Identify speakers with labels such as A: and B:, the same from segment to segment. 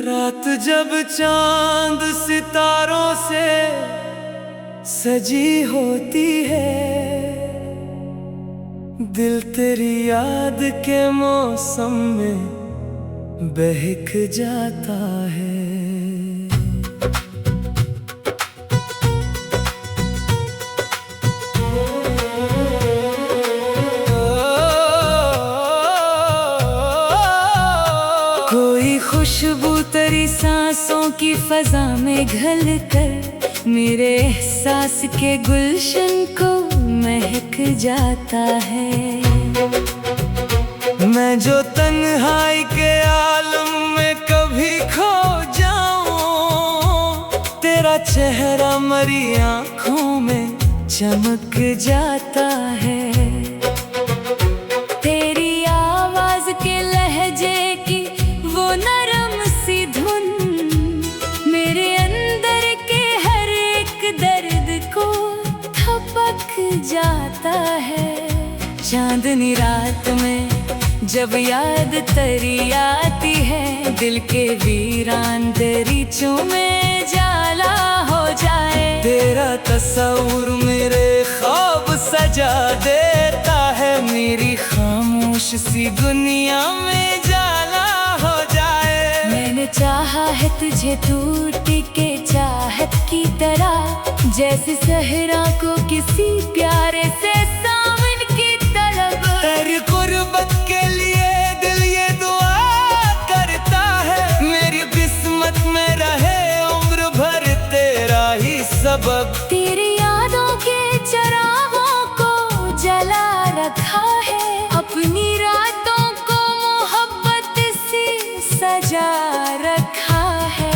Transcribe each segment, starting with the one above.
A: रात जब चांद सितारों से सजी होती है, दिल तेरी याद के मौसम में बहक जाता है। कोई खुशबू तेरी सांसों की फजा में घल कर मेरे एहसास के गुलशन को महक जाता है। मैं जो तन्हाई के आलम में कभी खो जाऊं, तेरा चेहरा मरी आँखों में चमक जाता है। तेरी आवाज के लहजे की वो नरम सी धुन मेरे अंदर के हर एक दर्द को थपक जाता है। चांदनी रात में जब याद तेरी आती है, दिल के वीरान दरीचों में जाला हो जाए। तेरा तस्वुर मेरे ख्वाब सजा देता है, मेरी खामोश सी दुनिया में जाला हो जाए। मैंने चाहा है तुझे टूट के चाहत की तरह, जैसे सहरा को किसी प्यारे से सावन की तलब। तेरी गुर्बत के लिए दिल ये दुआ करता है, मेरी किस्मत में रहे उम्र भर तेरा ही सबब। तेरी यादों के चरागों को जला रखा है, अपनी रातों को मोहब्बत से सजा रखा है।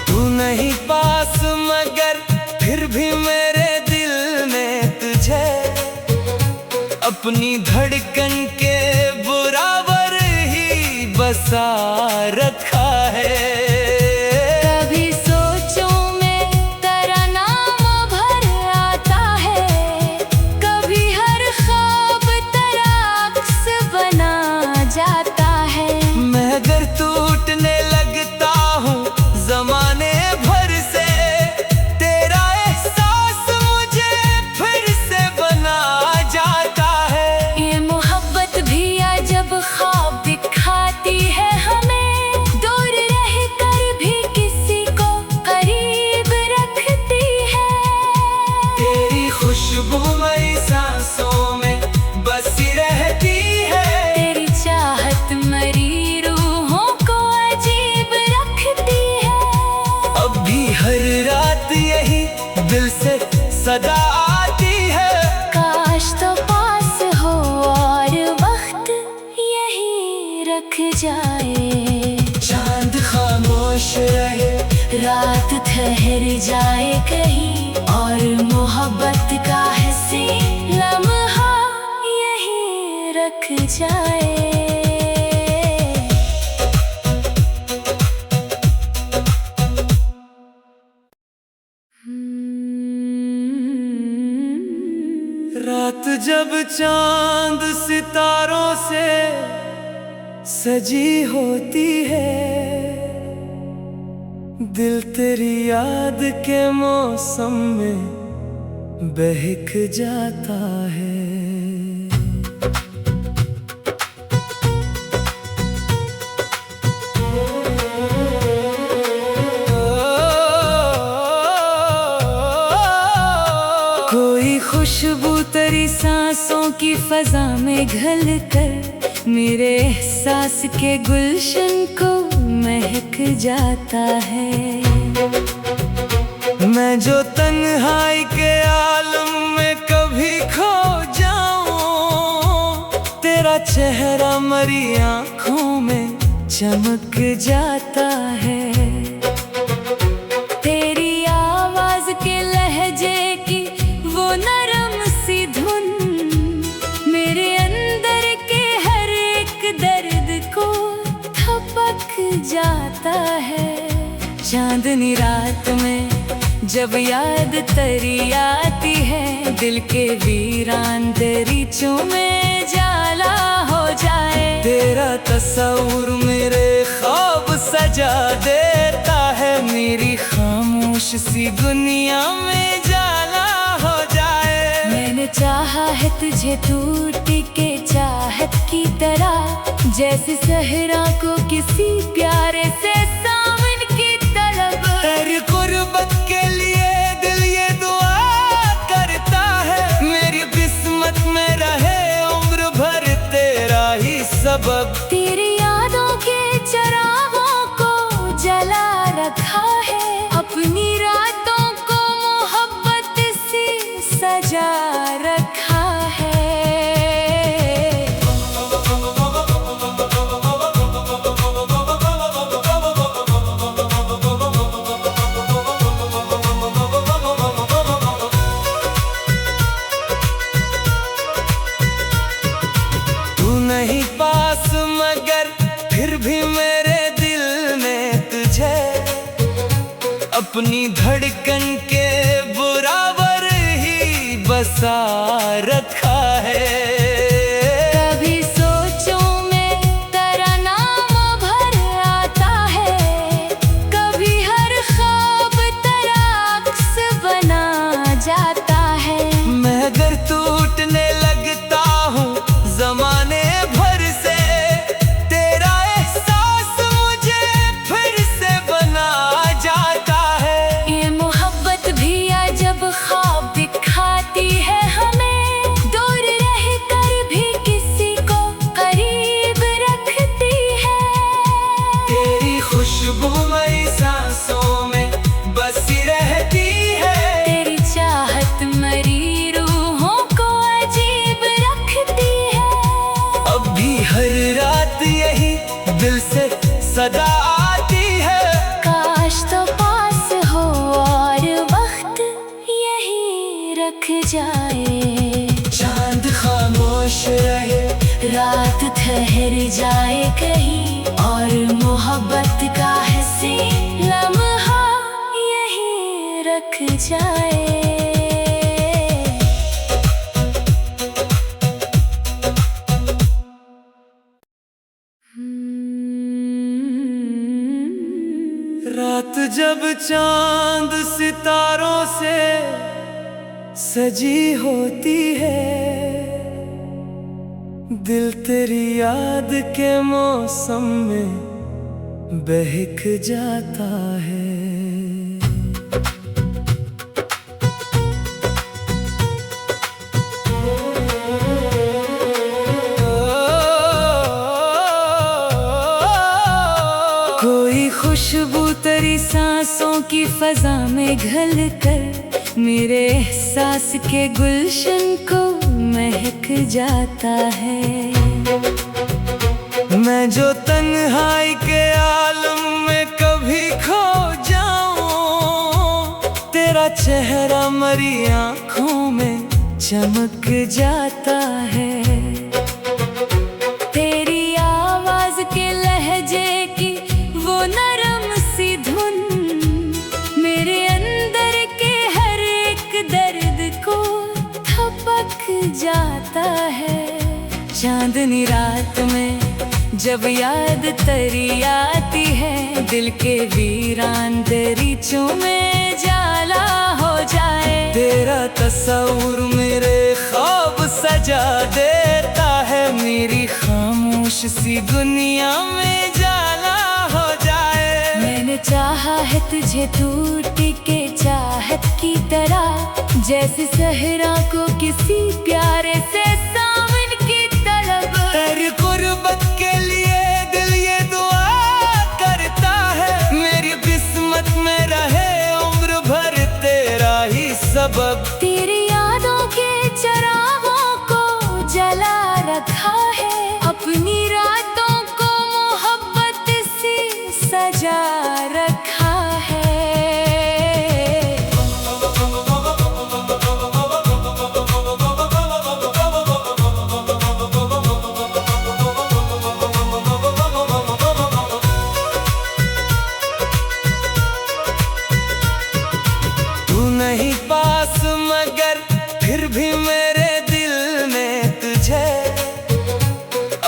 A: तू नहीं पास मगर फिर भी मेरे दिल में तुझे अपनी धड़कन के बराबर ही बसा रखा है। कभी सोचों में तेरा नाम भर आता है, कभी हर ख्वाब तेरा अक्स बना जाता है। मैं अगर टूटने लगता हूँ जमाने भर से, तेरा एहसास मुझे फिर से बना जाता है। ये मोहब्बत भी अजब ख्वाब दिखाती है हमें, दूर रहकर भी किसी को करीब रखती है। तेरी खुशबू मेरी सांसों में बसी रहती है, तेरी चाहत मरी रूहों को अजीब रखती है। अब भी हर रात यही दिल से सदा आती है, काश तो पास हो और वक्त यही रख जाए। चांद खामोश रहे, रात ठहर जाए कहीं, और मोहब्बत का हंसी लम्हा यही रख जाए। रात जब चांद सितारों से सजी होती है, दिल तेरी याद के मौसम में बहक जाता है। कोई खुशबू तेरी सांसों की फजा में घल कर मेरे एहसास के गुलशन को महक जाता है। मैं जो तन्हाई के आलम में कभी खो जाऊं, तेरा चेहरा मरी आँखों में चमक जाता है। तेरी आवाज के लहजे की वो नरम सी धुन मेरे अंदर के हर एक दर्द को थपक जाता है। चांदनी रात में जब याद तेरी आती है, दिल के वीरान दरीचों में जाला हो जाए।
B: तेरा तस्वुर मेरे ख्वाब सजा देता है, मेरी खामोश सी दुनिया में जाला हो जाए।
A: मैंने चाहा है तुझे टूट के चाहत की तरह, जैसे सहरा को किसी प्यारे से सावन की तलब।
B: तेरी कुर्बत के लिए दिल ये दुआ करता है, मेरी किस्मत में रहे उम्र भर तेरा ही सबब।
A: तेरी यादों के चिरागों को जला रखा है, अपनी रातों को मोहब्बत से सजा रखा है।
B: नहीं पास मगर फिर भी मेरे दिल में तुझे अपनी धड़कन के बराबर ही बसा रखा है।
A: कभी सोचों में तेरा नाम भर आता है, कभी हर ख्वाब तेरा अक्स बना जाता है।
B: मैं अगर टूटने लगता हूँ जमाने भर से, तेरा एहसास मुझे फिर से बना जाता है।
A: ये मोहब्बत भी अजब ख्वाब दिखाती है हमें, दूर रहकर भी किसी को करीब रखती है।
B: तेरी खुशबू मेरी सांसों में बसी रहती है,
A: तेरी चाहत मरी रूहों को अजीब रखती है।
B: अब भी हर रात यही दिल से सदा आती है।
A: काश तो पास हो और वक्त यही रख जाए।
B: चांद खामोश रहे,
A: रात ठहर जाए कहीं, और मोहब्बत का हंसी लम्हा यही रख जाए।
B: रात जब चांद सितारों से सजी होती है, दिल तेरी याद के मौसम में बहक जाता है।
A: कोई खुशबू तेरी सांसों की फजा में घल कर मेरे एहसास के गुलशन को महक जाता है।
B: मैं जो तन्हाई के आलम में कभी खो जाऊं, तेरा चेहरा मरी आँखों में चमक जाता है।
A: तेरी आवाज के लहजे की वो नरम सी धुन मेरे अंदर के हर एक दर्द को थपक जाता है। चांदनी रात में जब याद तेरी आती है, दिल के वीरान दरीचों में जाला हो जाए।
B: तेरा तस्वुर मेरे ख्वाब सजा देता है, मेरी खामोश सी दुनिया में जाला हो जाए।
A: मैंने चाहा है तुझे टूट के चाहत की तरह, जैसे सहरा को किसी प्यारे से सावन की तलब।
B: तेरी कुर्बत के लिए दिल ये दुआ करता है, मेरी किस्मत में रहे उम्र भर तेरा ही सबब।
A: तेरी यादों के चिरागों को जला रखा है, अपनी रातों को मोहब्बत से सजा रखा है।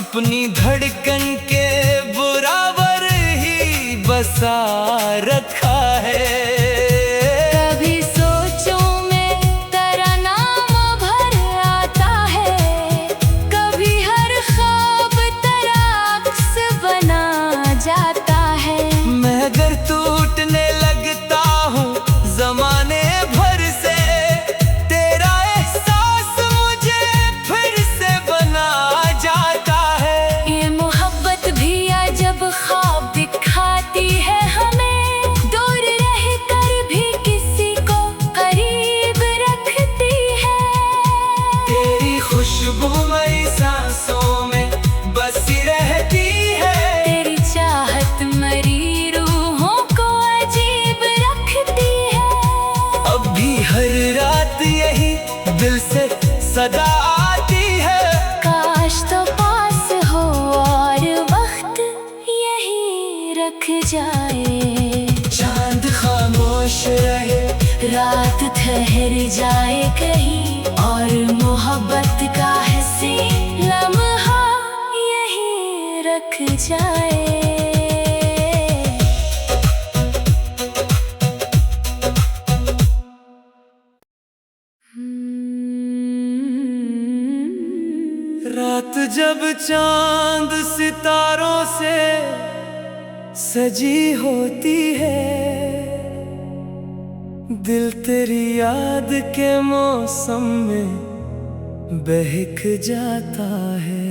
B: अपनी धड़कन के बराबर ही बसा रखा है।
A: कभी सोचों में तेरा नाम भर आता है, कभी हर ख्वाब तेरा अक्स बना जाता है।
B: मैं अगर टूटने लगता हूँ जमाने भर से, तेरा एहसास मुझे फिर से बना जाता है।
A: ये मोहब्बत भी अजब ख्वाब दिखाती है हमें, दूर रहकर भी किसी को करीब रखती है।
B: तेरी खुशबू मेरी सांसों में बसी रहती है,
A: तेरी चाहत मरी रूहों को अजीब रखती है।
B: अब भी हर रात यही दिल से सदा आती है।
A: काश तो पास हो और वक्त यही रख जाए।
B: चांद खामोश रहे,
A: रात ठहर जाए कहीं, और मोहब्बत का हंसी लम्हा यही रख जाए।
B: रात जब चांद सितारों से सजी होती है, दिल तेरी याद के मौसम में बहक जाता है।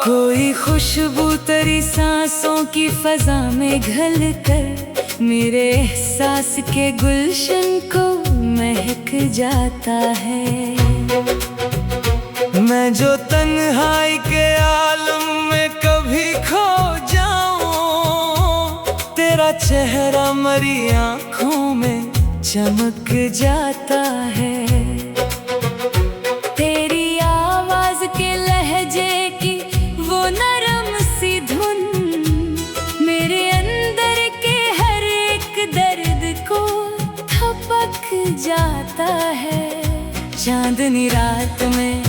B: कोई खुशबू तेरी सांसों की फजा में घल कर मेरे एहसास के गुलशन को महक जाता है। मैं जो तन्हाई के आलम में कभी खो जाऊं, तेरा चेहरा मरी आँखों में चमक जाता है। तेरी आवाज के लहजे की वो नरम सी धुन मेरे अंदर के हर एक दर्द को थपक जाता है। चांदनी रात में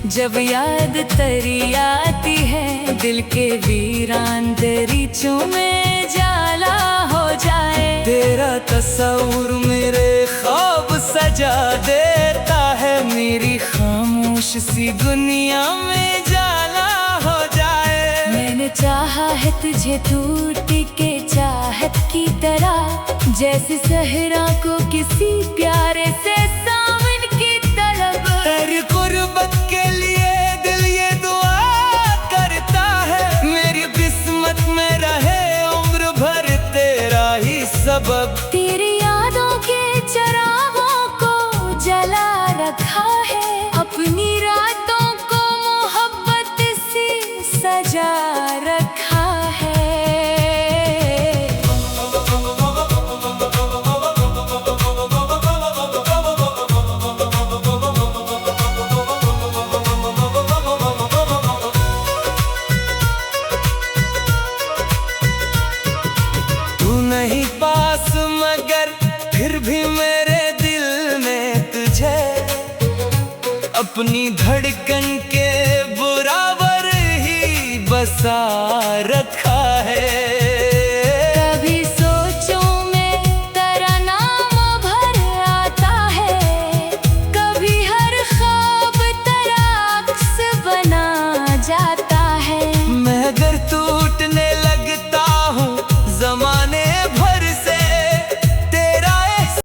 B: जब याद तेरी आती है, दिल के वीरान दरीचों में जाला हो जाए। तेरा तस्वुर मेरे ख्वाब सजा देता है, मेरी खामोश सी दुनिया में जाला हो जाए।
A: मैंने चाहा है तुझे टूट के चाहत की तरह, जैसे सहरा को किसी प्यारे से सावन की तलब।
B: तेरी गुर्बत के लिए दिल ये दुआ करता है, मेरी किस्मत में रहे उम्र भर तेरा ही सबब।
A: तेरी यादों के चरागों को जला रखा है, अपनी रातों को मोहब्बत से सजा रखा है।
B: तू नहीं पास मगर फिर भी मेरे दिल में तुझे अपनी धड़कन के बराबर ही बसा रखा